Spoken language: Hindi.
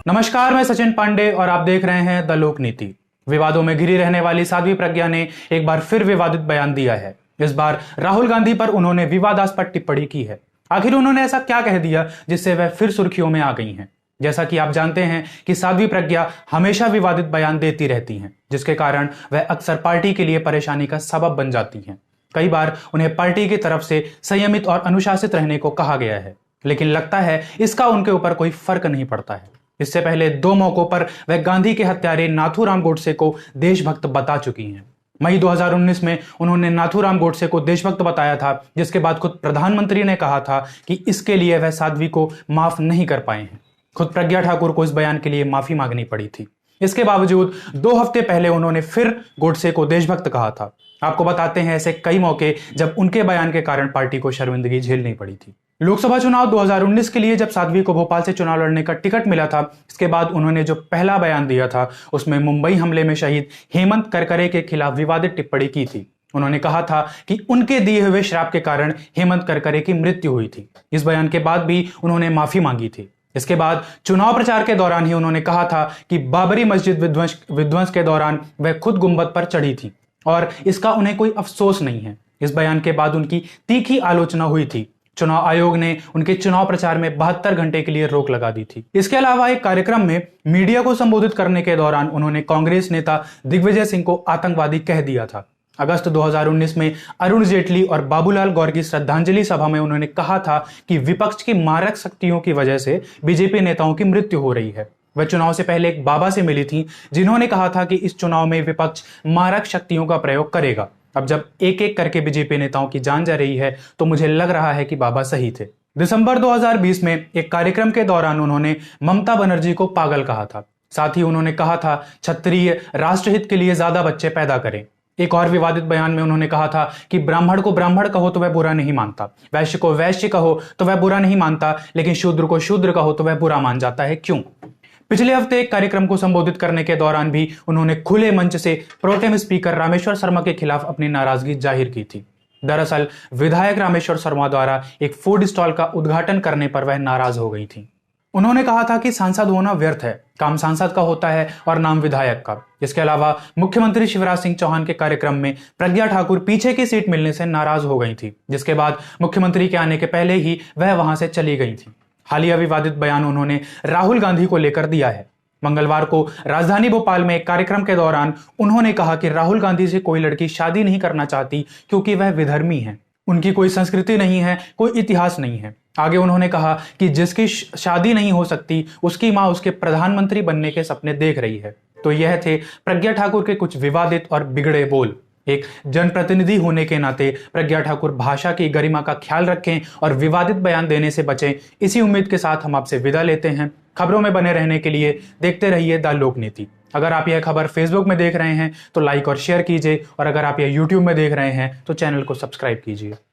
नमस्कार, मैं सचिन पांडे और आप देख रहे हैं द लोक नीति। विवादों में घिरी रहने वाली साध्वी प्रज्ञा ने एक बार फिर विवादित बयान दिया है। इस बार राहुल गांधी पर उन्होंने विवादास्पद टिप्पणी की है। आखिर उन्होंने ऐसा क्या कह दिया जिससे वह फिर सुर्खियों में आ गई हैं? जैसा कि आप जानते हैं कि साध्वी प्रज्ञा हमेशा विवादित बयान देती रहती हैं, जिसके कारण वह अक्सर पार्टी के लिए परेशानी का सबब बन जाती हैं। कई बार उन्हें पार्टी की तरफ से संयमित और अनुशासित रहने को कहा गया है, लेकिन लगता है इसका उनके ऊपर कोई फर्क नहीं पड़ता है। इससे पहले 2 मौकों पर वह गांधी के हत्यारे नाथूराम गोडसे को देशभक्त बता चुकी हैं। मई 2019 में उन्होंने नाथूराम गोडसे को देशभक्त बताया था, जिसके बाद खुद प्रधानमंत्री ने कहा था कि इसके लिए वह साध्वी को माफ नहीं कर पाए हैं। खुद प्रज्ञा ठाकुर को इस बयान के लिए माफी मांगनी पड़ी थी। इसके बावजूद 2 हफ्ते पहले उन्होंने फिर गोडसे को देशभक्त कहा था। आपको बताते हैं ऐसे कई मौके जब उनके बयान के कारण पार्टी को शर्मिंदगी झेलनी पड़ी थी। लोकसभा चुनाव 2019 के लिए जब साध्वी को भोपाल से चुनाव लड़ने का टिकट मिला था, इसके बाद उन्होंने जो पहला बयान दिया था उसमें मुंबई हमले में शहीद हेमंत करकरे के खिलाफ विवादित टिप्पणी की थी। उन्होंने कहा था कि उनके दिए हुए श्राप के कारण हेमंत करकरे की मृत्यु हुई थी। इस बयान के बाद भी उन्होंने माफी मांगी थी। इसके बाद चुनाव प्रचार के दौरान ही उन्होंने कहा था कि बाबरी मस्जिद विध्वंस के दौरान वह खुद गुंबद पर चढ़ी थी और इसका उन्हें कोई अफसोस नहीं है। इस बयान के बाद उनकी तीखी आलोचना हुई थी। चुनाव आयोग ने उनके चुनाव प्रचार में 72 घंटे के लिए रोक लगा दी थी। इसके अलावा एक कार्यक्रम में मीडिया को संबोधित करने के दौरान उन्होंने कांग्रेस नेता दिग्विजय सिंह को आतंकवादी कह दिया था। अगस्त 2019 में अरुण जेटली और बाबूलाल गौर की श्रद्धांजलि सभा में उन्होंने कहा था कि विपक्ष की मारक शक्तियों की वजह से बीजेपी नेताओं की मृत्यु हो रही है। वह चुनाव से पहले एक बाबा से मिली थी, जिन्होंने कहा था कि इस चुनाव में विपक्ष मारक शक्तियों का प्रयोग करेगा। अब जब एक एक करके बीजेपी नेताओं की जान जा रही है तो मुझे लग रहा है कि बाबा सही थे। दिसंबर 2020 में एक कार्यक्रम के दौरान उन्होंने ममता बनर्जी को पागल कहा था। साथ ही उन्होंने कहा था क्षत्रिय राष्ट्रहित के लिए ज्यादा बच्चे पैदा करें। एक और विवादित बयान में उन्होंने कहा था कि ब्राह्मण को ब्राह्मण कहो तो वह बुरा नहीं मानता, वैश्य को वैश्य कहो तो वह बुरा नहीं मानता, लेकिन शूद्र को शूद्र कहो तो वह बुरा मान जाता है। क्यों? पिछले हफ्ते एक कार्यक्रम को संबोधित करने के दौरान भी उन्होंने खुले मंच से प्रोटेम स्पीकर रामेश्वर शर्मा के खिलाफ अपनी नाराजगी जाहिर की थी। दरअसल विधायक रामेश्वर शर्मा द्वारा एक फूड स्टॉल का उद्घाटन करने पर वह नाराज हो गई थी। उन्होंने कहा था कि सांसद होना व्यर्थ है, काम सांसद का होता है और नाम विधायक का। इसके अलावा मुख्यमंत्री शिवराज सिंह चौहान के कार्यक्रम में प्रज्ञा ठाकुर पीछे की सीट मिलने से नाराज हो गई थी, जिसके बाद मुख्यमंत्री के आने के पहले ही वह वहां से चली गई थी। हालिया विवादित बयान उन्होंने राहुल गांधी को लेकर दिया है। मंगलवार को राजधानी भोपाल में एक कार्यक्रम के दौरान उन्होंने कहा कि राहुल गांधी से कोई लड़की शादी नहीं करना चाहती क्योंकि वह विधर्मी है, उनकी कोई संस्कृति नहीं है, कोई इतिहास नहीं है। आगे उन्होंने कहा कि जिसकी शादी नहीं हो सकती उसकी मां उसके प्रधानमंत्री बनने के सपने देख रही है। तो यह थे प्रज्ञा ठाकुर के कुछ विवादित और बिगड़े बोल। एक जनप्रतिनिधि होने के नाते प्रज्ञा ठाकुर भाषा की गरिमा का ख्याल रखें और विवादित बयान देने से बचें। इसी उम्मीद के साथ हम आपसे विदा लेते हैं। खबरों में बने रहने के लिए देखते रहिए द लोक नीति। अगर आप यह खबर फेसबुक में देख रहे हैं तो लाइक और शेयर कीजिए, और अगर आप यह यूट्यूब में देख रहे हैं तो चैनल को सब्सक्राइब कीजिए।